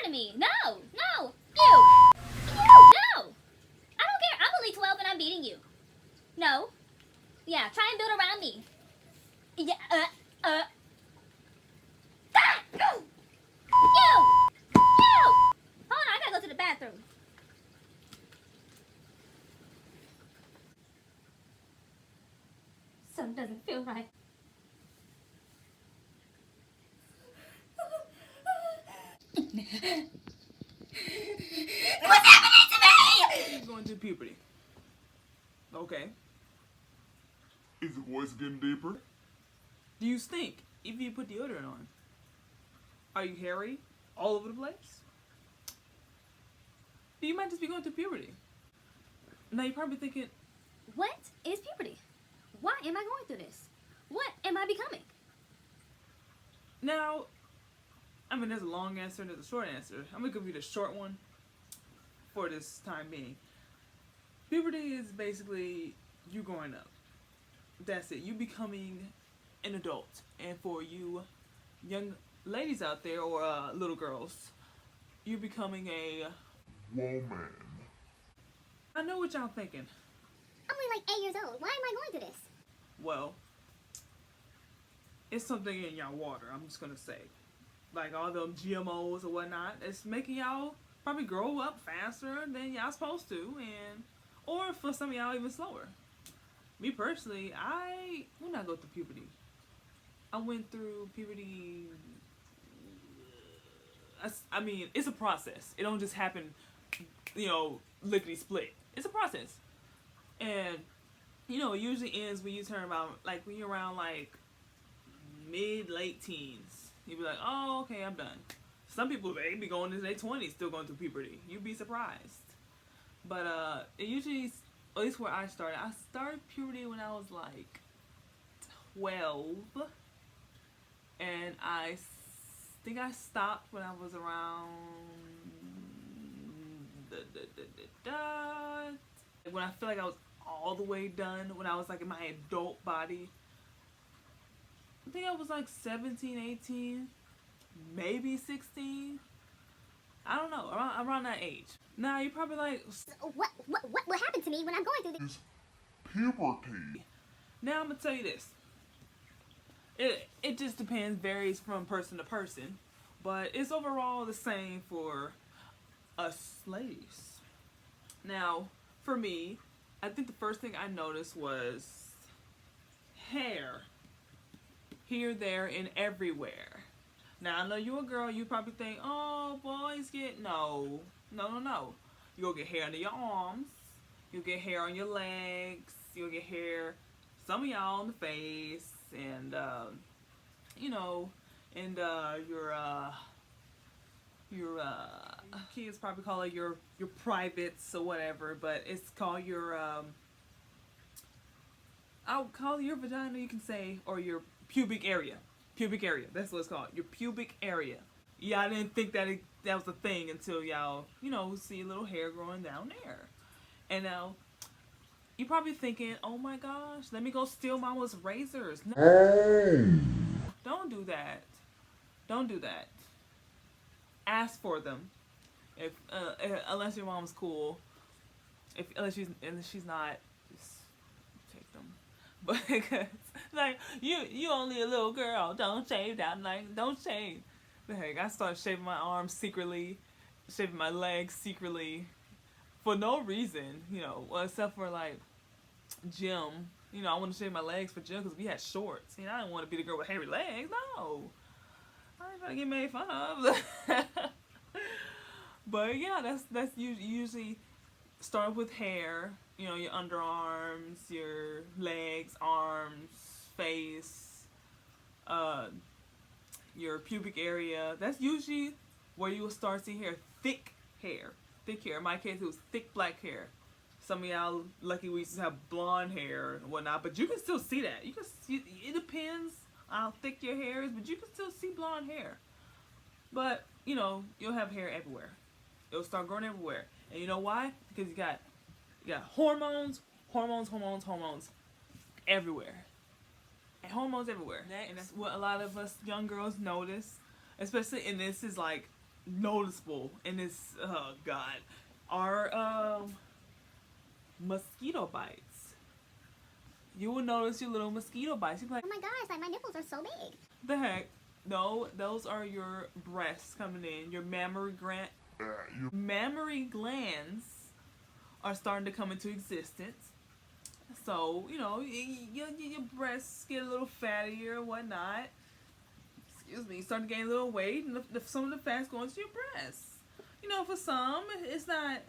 to me. No, no, you. No. I don't care. I'm only 12 and I'm beating you. No. Yeah, try and build around me. Yeah, ah! You! Hold on, I gotta go to the bathroom. Something doesn't feel right. What's happening to me? You're going through puberty. Okay. Is the voice getting deeper? Do you stink if you put deodorant on? Are you hairy all over the place? You might just be going through puberty. Now you're probably thinking, What is puberty? Why am I going through this? What am I becoming? now, I mean, there's a long answer and there's a short answer. I'm going to give you the short one for this time being. Puberty is basically you growing up. That's it. You becoming an adult. And for you young ladies out there, or little girls, you becoming a Woman. I know what y'all thinking. I'm only like 8 years old. Why am I going through this? Well, it's something in y'all water, I'm just gonna say. Like all them GMOs or whatnot, it's making y'all probably grow up faster than y'all supposed to, and or for some of y'all even slower. Me personally, when I go through puberty, I went through puberty. I mean, it's a process. It don't just happen, lickety split. It's a process, and it usually ends when you turn about when you're around mid-late teens. You'd be like, oh, okay, I'm done. Some people, they be going into their 20s still going through puberty. You'd be surprised. But it usually, at least where I started puberty when I was 12. And I think I stopped when I was around when I feel like I was all the way done, when I was in my adult body. I think I was 17, 18, maybe 16. I don't know, around that age. Now you're probably like, What happened to me when I'm going through this? Is puberty. now I'm gonna tell you this. It just depends, varies from person to person, but it's overall the same for us ladies. Now, for me, I think the first thing I noticed was hair. Here, there, and everywhere. Now, I know you're a girl, you probably think, oh, boys get... No. You'll get hair under your arms. You'll get hair on your legs. You'll get hair, some of y'all, on the face. And, your kids probably call it your privates or whatever, but it's called your, I'll call it your vagina, you can say, or your pubic area. Pubic area, that's what it's called. Your pubic area. Yeah, I didn't think that that was a thing until y'all, see a little hair growing down there. And now, you're probably thinking, oh my gosh, let me go steal mama's razors. No. Don't do that. Don't do that. Ask for them. If unless your mom's cool. Unless she's not, just take them. But you only a little girl. Don't shave that. Don't shave. The heck, I started shaving my arms secretly, shaving my legs secretly, for no reason. Except for gym. I want to shave my legs for gym because we had shorts. I didn't want to be the girl with hairy legs. No. I ain't gonna get made fun of. But yeah, that's usually start with hair. Your underarms, your legs, arms, face, your pubic area. That's usually where you will start seeing hair. Thick hair. In my case, it was thick black hair. Some of y'all lucky we used to have blonde hair and whatnot, but you can still see that. You can see, it depends on how thick your hair is, but you can still see blonde hair. But you'll have hair everywhere. It'll start growing everywhere, and you know why? Because you got hormones everywhere, and hormones everywhere. And that's what a lot of us young girls notice, especially. And this is noticeable, and it's, oh God, are mosquito bites. You will notice your little mosquito bites. You'll be like, Oh my gosh, like my nipples are so big. the heck? No, those are your breasts coming in. Your mammary glands are starting to come into existence. So, you know, your breasts get a little fattier or whatnot. Excuse me, starting to gain a little weight, and some of the fat's going to your breasts. You know, for some, it's not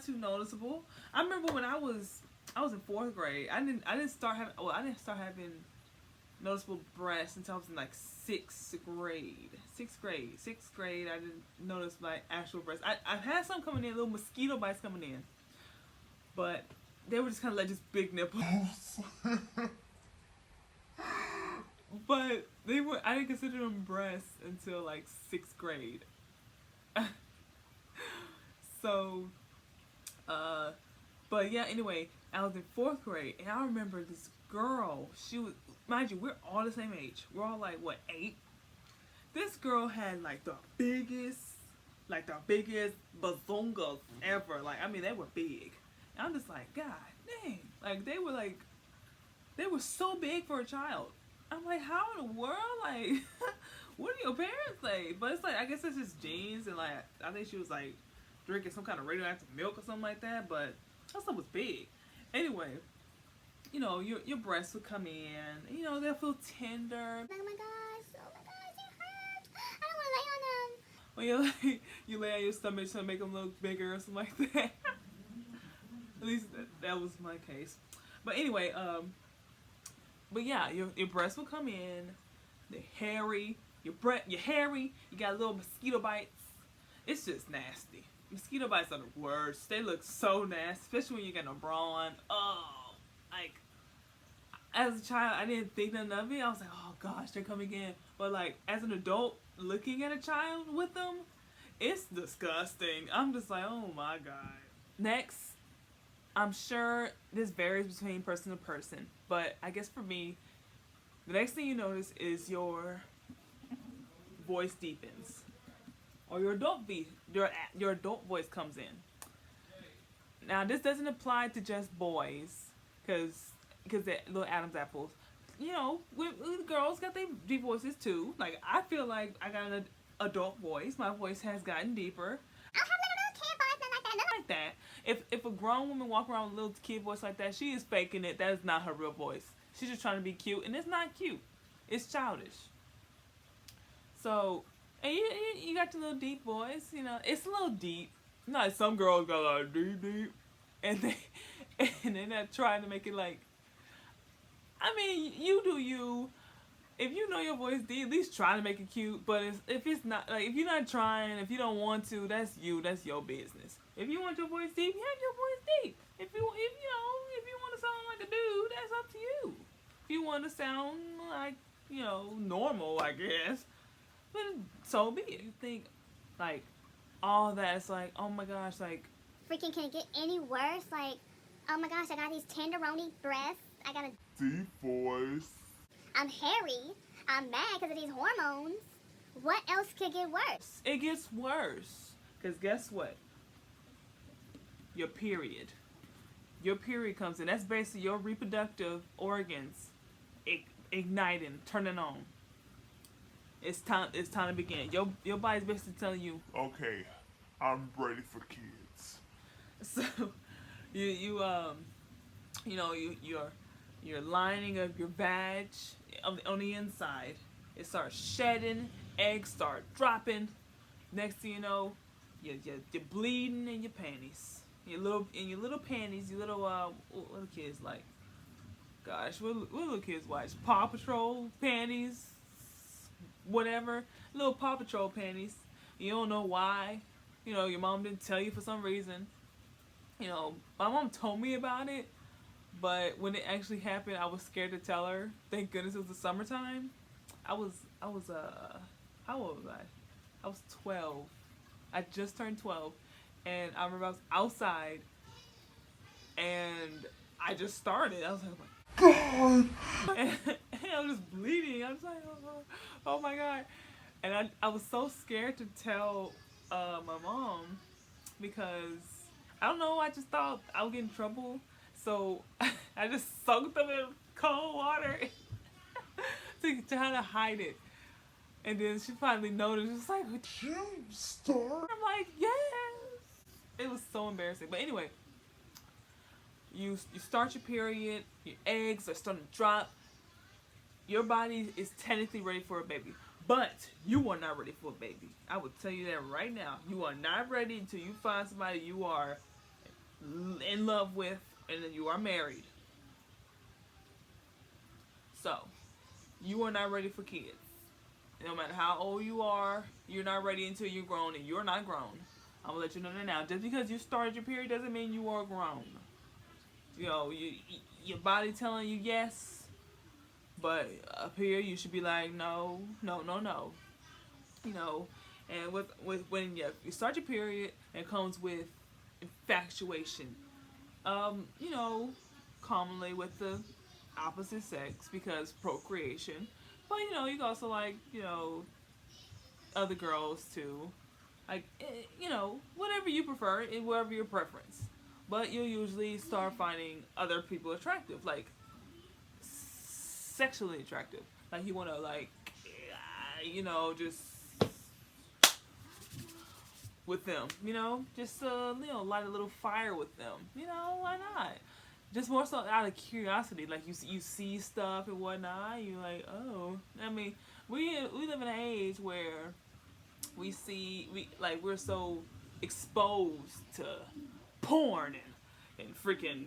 too noticeable. I remember when I was in 4th grade. I didn't start having noticeable breasts until I was in like 6th grade. 6th grade, I didn't notice my actual breasts. I've had some coming in, little mosquito bites coming in, but they were just kind of like just big nipples. But I didn't consider them breasts until like 6th grade. So, but yeah, anyway, I was in 4th grade, and I remember this girl, she was, mind you, we're all the same age. We're all like, what, 8? This girl had like the biggest bazongas ever. Like, I mean, they were big. And I'm just like, God dang. Like, they were so big for a child. I'm like, how in the world? Like, what do your parents say? But it's like, I guess it's just genes, and like, I think she was like drinking some kind of radioactive milk or something like that, but that stuff was big. Anyway, you know, your breasts would come in, you know, they'll feel tender. Oh my gosh, it hurts. I don't want to lay on them. Well, you lay on your stomach to make them look bigger or something like that. At least that was my case. But anyway, but yeah, your breasts will come in, they're hairy, you're hairy, you got little mosquito bites. It's just nasty. Mosquito bites are the worst. They look so nasty, especially when you get no bra on. Oh, like, as a child, I didn't think nothing of it. I was like, oh gosh, they're coming in. But like, as an adult, looking at a child with them, it's disgusting. I'm just like, oh my God. Next, I'm sure this varies between person to person, but I guess for me, the next thing you notice is your voice deepens, or your adult voice comes in. Now, this doesn't apply to just boys, because they're little Adam's apples. You know, with girls got their deep voices too. Like, I feel like I got an adult voice. My voice has gotten deeper. Like that. If a grown woman walk around with a little kid voice like that, she is faking it. That is not her real voice. She's just trying to be cute, and it's not cute. It's childish. So, and you got your little deep voice. You know, it's a little deep. Not some girls got like deep, and they're not trying to make it like. I mean, you do you. If you know your voice deep, at least try to make it cute. But if it's not, like, if you're not trying, if you don't want to, that's you. That's your business. If you want your voice deep, have your voice deep. If you want to sound like a dude, that's up to you. If you want to sound like, you know, normal, I guess, then so be it. You think, like, all that's like, oh my gosh, like, Freaking, can it get any worse? Like, oh my gosh, I got these tenderoni breasts. I got a Deep voice. I'm hairy. I'm mad because of these hormones. What else could get worse? it gets worse. Because guess what? Your period. Your period comes in. That's basically your reproductive organs igniting, turning on. It's time to begin. Your body's basically telling you, Okay, I'm ready for kids. so you're lining up your vag on the inside. It starts shedding, eggs start dropping. Next thing you know, you're bleeding in your panties. Your little panties, your little what do kids like? Gosh, what little kids watch? Paw Patrol panties, whatever. Little Paw Patrol panties. You don't know why. You know, your mom didn't tell you for some reason. You know, my mom told me about it, but when it actually happened, I was scared to tell her. Thank goodness it was the summertime. How old was I? I was 12. I just turned 12, and I remember I was outside, and I just started. I was like, God! and I was just bleeding. I was like, oh my God. And I was so scared to tell my mom because I don't know. I just thought I would get in trouble, so I just soaked them in cold water to try to hide it. And then she finally noticed. She's like, You start. I'm like, yes. It was so embarrassing. But anyway, you start your period. Your eggs are starting to drop. Your body is technically ready for a baby. But you are not ready for a baby. I will tell you that right now. You are not ready until you find somebody you are in love with and then you are married. So, you are not ready for kids. No matter how old you are, you're not ready until you're grown, and you're not grown. I'm gonna let you know that now. Just because you started your period doesn't mean you are grown. You know, your body telling you yes, but up here you should be like no, no, no, no. You know, and when you start your period, it comes with infatuation. You know, commonly with the opposite sex because procreation. But you know, you can also like, you know, other girls too. Like, you know, whatever you prefer, whatever your preference. But you'll usually start finding other people attractive, like sexually attractive. Like you want to like, you know, just with them, you know, just you know, light a little fire with them. You know, why not? Just more so out of curiosity, like you see stuff and whatnot. You like, oh, I mean, we live in an age where we're so exposed to porn and freaking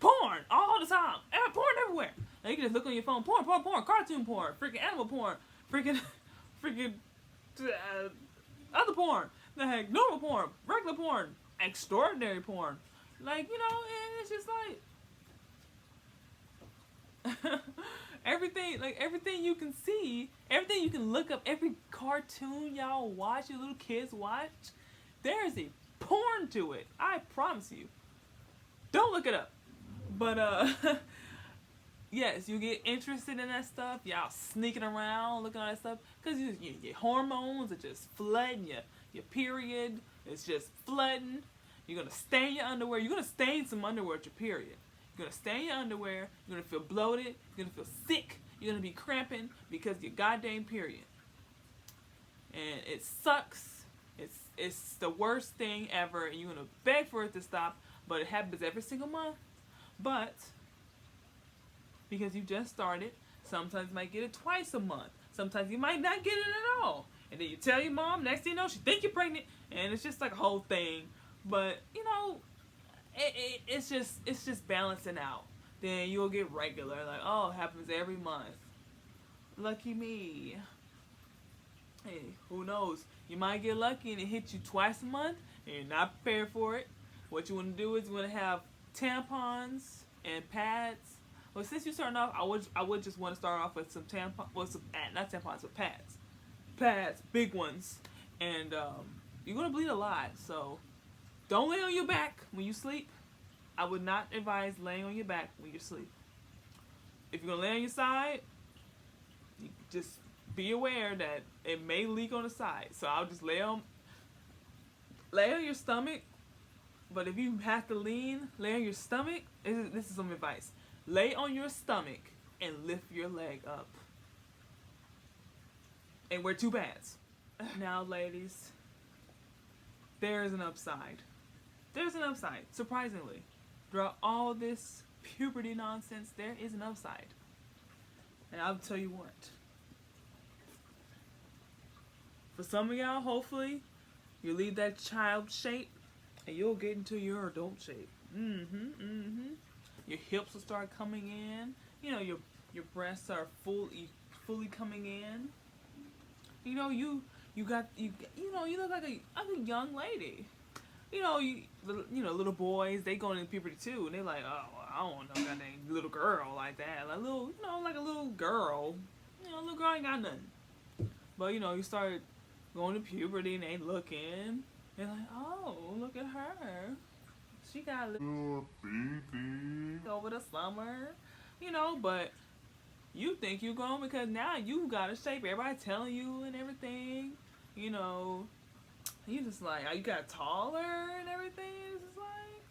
porn all the time, porn everywhere. Now you can just look on your phone, porn, cartoon porn, freaking animal porn, freaking other porn, the heck, normal porn, regular porn, extraordinary porn, like, you know, and it's just like. everything you can see, everything you can look up, every cartoon y'all watch, your little kids watch, there's a porn to it. I promise you. Don't look it up. But yes, you get interested in that stuff. Y'all sneaking around looking at that stuff because your hormones are just flooding your period. It's just flooding. You're gonna stain your underwear. You're gonna stain some underwear at your period. You're gonna stain your underwear. You're gonna feel bloated. You're gonna feel sick. You're gonna be cramping because of your goddamn period. And it sucks. It's the worst thing ever, and you're gonna beg for it to stop. But it happens every single month. But because you just started, sometimes you might get it twice a month. Sometimes you might not get it at all. And then you tell your mom. Next thing you know, she think you're pregnant, and it's just like a whole thing. But you know. It's just balancing out. Then you'll get regular, like, oh, it happens every month. Lucky me. Hey, who knows? You might get lucky and it hits you twice a month and you're not prepared for it. What you want to do is you want to have tampons and pads. Well, since you're starting off, I would just want to start off with some tampons, not tampons, but pads. Pads, big ones. And you're going to bleed a lot, so don't lay on your back when you sleep. I would not advise laying on your back when you sleep. If you're going to lay on your side, you just be aware that it may leak on the side. So I'll just lay on your stomach. But if you have to lay on your stomach, this is some advice. Lay on your stomach and lift your leg up. And wear 2 pads. Now, ladies, there is an upside. There's an upside, surprisingly. Throughout all this puberty nonsense, there is an upside. And I'll tell you what. For some of y'all, hopefully, you leave that child shape and you'll get into your adult shape. Your hips will start coming in. You know, your breasts are fully coming in. You know, you look like a young lady. You know, little boys, they going into puberty too, and they like, oh, I don't want no goddamn little girl like that. Like like a little girl. You know, little girl ain't got nothing. But you know, you start going to puberty and they looking. They're like, oh, look at her. She got a little baby. over the summer. You know, but you think you grown because now you got a shape. Everybody telling you and everything. You know. You just like, you got taller and everything. It's just like,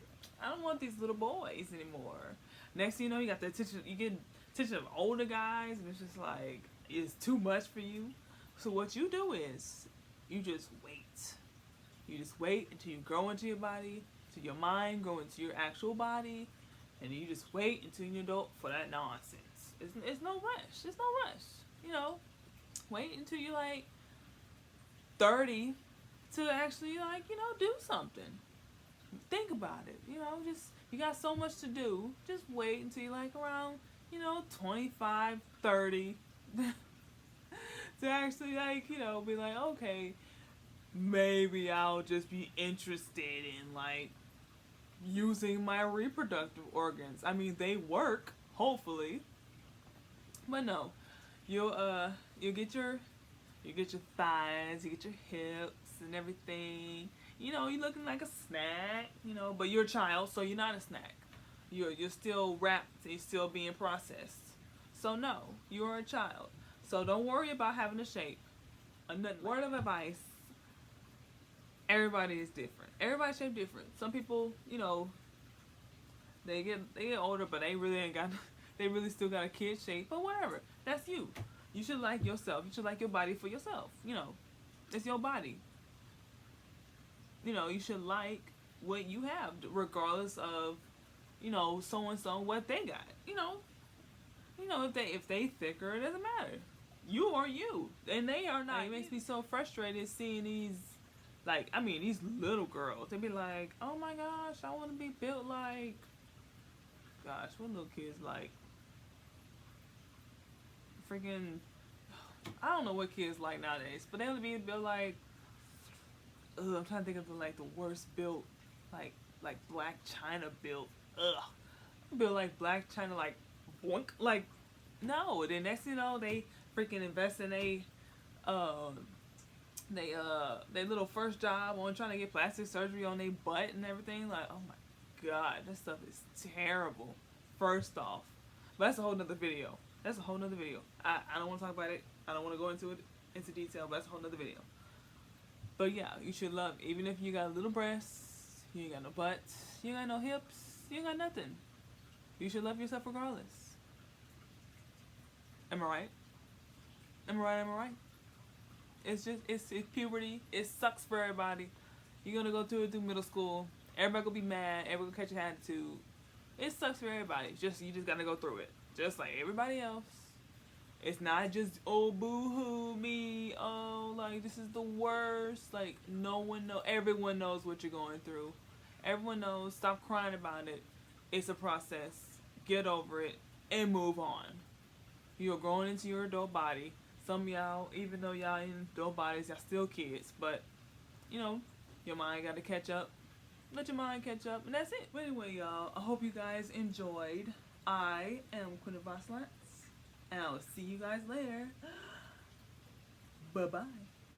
I don't want these little boys anymore. Next thing you know, you got the attention, you get attention of older guys, and it's just like, it's too much for you. So what you do is, you just wait. You just wait until you grow into your body, till your mind grow into your actual body, and you just wait until you're an adult for that nonsense. It's no rush. It's no rush. You know, wait until you're like 30 to actually, like, you know, do something. Think about it. You know, just, you got so much to do. Just wait until you're like around, you know, 25, 30 to actually, like, you know, be like, okay, maybe I'll just be interested in, like, using my reproductive organs. I mean, they work, hopefully. But no, you'll get your thighs, you get your hips and everything. You know, you're looking like a snack, you know, but you're a child, so you're not a snack. You're still wrapped, you're still being processed. So no, you're a child. So don't worry about having a shape. Another word of advice: everybody is different. Everybody's shaped different. Some people, you know, they get older, but they really ain't got, they really still got a kid shape. But whatever, that's you. You should like yourself. You should like your body for yourself. You know, it's your body. You know, you should like what you have, regardless of, you know, so and so what they got. You know, if they thicker, it doesn't matter. You are you, and they are not. It makes me so frustrated seeing these, like, I mean, these little girls. They be like, oh my gosh, I want to be built like, gosh, what little kids like? Freaking, I don't know what kids like nowadays, but they want to be built like, I'm trying to think of like the worst built, like Black China built. Built like Black China, like boink, like, no. Then next thing you know, they freaking invest in their little first job on trying to get plastic surgery on their butt and everything. Like, oh my god, that stuff is terrible. First off, but that's a whole nother video. That's a whole nother video. I don't want to talk about it. I don't want to go into detail, but that's a whole nother video. But yeah, you should love, even if you got little breasts, you ain't got no butt, you ain't got no hips, you ain't got nothing. You should love yourself regardless. Am I right? Am I right? Am I right? It's just, it's puberty. It sucks for everybody. You're gonna go through it through middle school. Everybody gonna be mad. Everybody gonna catch your attitude. It sucks for everybody. You just gotta go through it, just like everybody else. It's not just, oh, boo-hoo, me, oh, like, this is the worst. Like, everyone knows what you're going through. Everyone knows. Stop crying about it. It's a process. Get over it and move on. You're growing into your adult body. Some of y'all, even though y'all in adult bodies, y'all still kids. But, you know, your mind got to catch up. Let your mind catch up, and that's it. But anyway, y'all, I hope you guys enjoyed. I am Queen of Vaslance, and I'll see you guys later. Bye-bye.